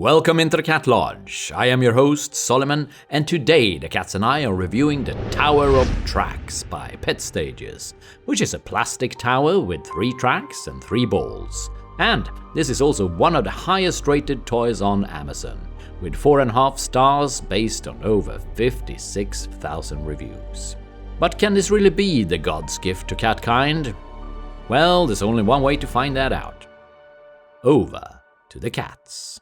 Welcome into the Cat Lodge. I am your host, Solomon, and today the cats and I are reviewing the Tower of Tracks by Petstages, which is a plastic tower with 3 tracks and 3 balls. And this is also one of the highest rated toys on Amazon, with 4.5 stars based on over 56,000 reviews. But can this really be the God's gift to catkind? Well, there's only one way to find that out. Over to the cats.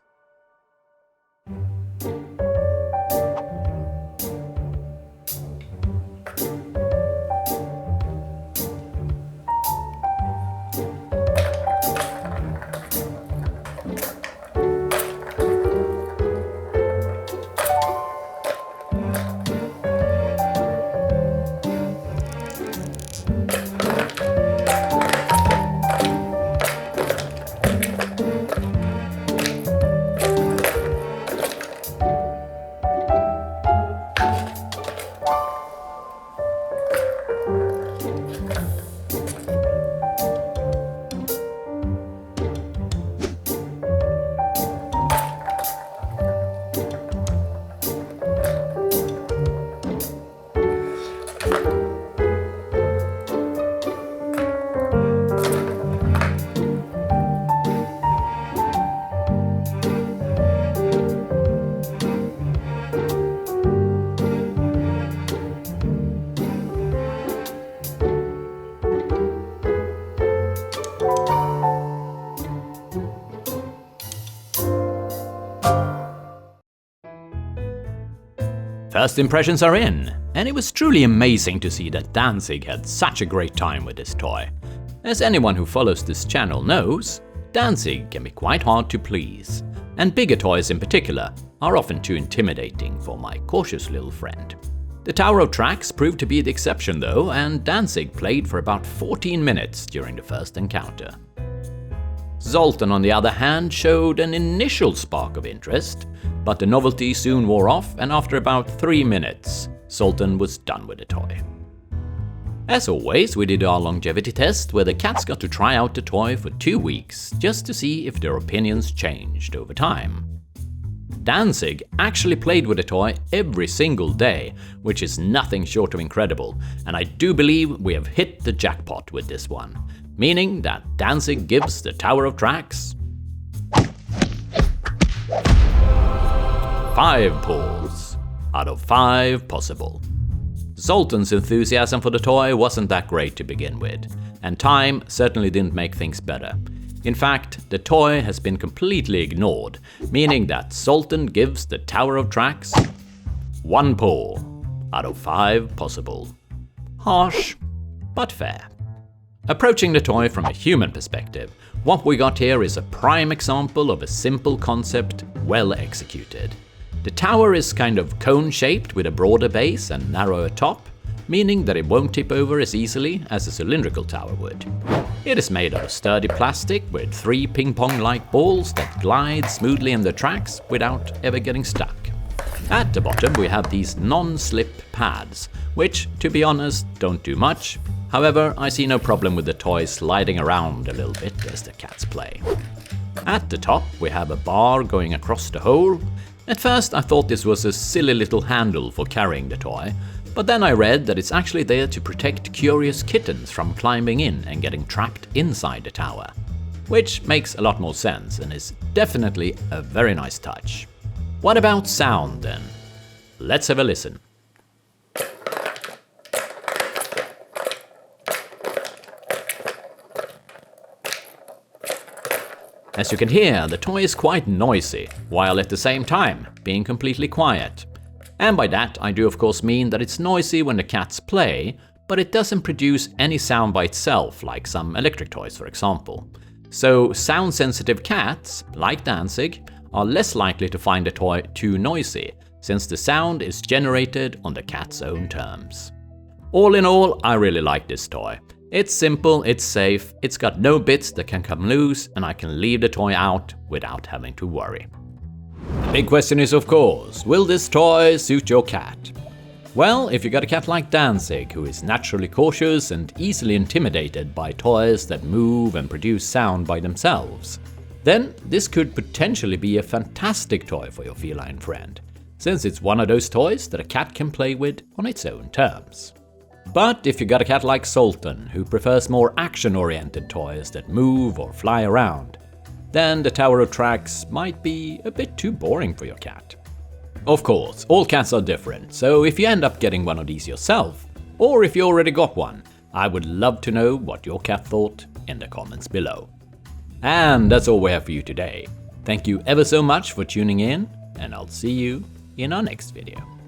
First impressions are in, and it was truly amazing to see that Danzig had such a great time with this toy. As anyone who follows this channel knows, Danzig can be quite hard to please, and bigger toys in particular are often too intimidating for my cautious little friend. The Tower of Tracks proved to be the exception though, and Danzig played for about 14 minutes during the first encounter. Zoltan, on the other hand, showed an initial spark of interest, but the novelty soon wore off, and after about 3 minutes, Zoltan was done with the toy. As always, we did our longevity test where the cats got to try out the toy for 2 weeks just to see if their opinions changed over time. Danzig actually played with the toy every single day, which is nothing short of incredible, and I do believe we have hit the jackpot with this one, meaning that Danzig gives the Tower of Tracks 5 pulls out of 5 possible. Zoltan's enthusiasm for the toy wasn't that great to begin with, and time certainly didn't make things better. In fact, the toy has been completely ignored, meaning that Zoltan gives the Tower of Tracks 1 pull out of 5 possible. Harsh, but fair. Approaching the toy from a human perspective, what we got here is a prime example of a simple concept well executed. The tower is kind of cone-shaped with a broader base and narrower top, meaning that it won't tip over as easily as a cylindrical tower would. It is made of sturdy plastic with 3 ping-pong-like balls that glide smoothly in the tracks without ever getting stuck. At the bottom we have these non-slip pads, which, to be honest, don't do much. However, I see no problem with the toy sliding around a little bit as the cats play. At the top we have a bar going across the hole. At first I thought this was a silly little handle for carrying the toy, but then I read that it's actually there to protect curious kittens from climbing in and getting trapped inside the tower. Which makes a lot more sense and is definitely a very nice touch. What about sound then? Let's have a listen. As you can hear, the toy is quite noisy, while at the same time being completely quiet. And by that I do of course mean that it's noisy when the cats play, but it doesn't produce any sound by itself like some electric toys for example. So sound-sensitive cats, like Danzig, are less likely to find the toy too noisy, since the sound is generated on the cat's own terms. All in all, I really like this toy. It's simple, it's safe, it's got no bits that can come loose, and I can leave the toy out without having to worry. The big question is of course, will this toy suit your cat? Well, if you got a cat like Danzig, who is naturally cautious and easily intimidated by toys that move and produce sound by themselves, then this could potentially be a fantastic toy for your feline friend, since it's one of those toys that a cat can play with on its own terms. But if you got a cat like Sultan, who prefers more action-oriented toys that move or fly around, then the Tower of Tracks might be a bit too boring for your cat. Of course, all cats are different, so if you end up getting one of these yourself, or if you already got one, I would love to know what your cat thought in the comments below. And that's all we have for you today. Thank you ever so much for tuning in, and I'll see you in our next video.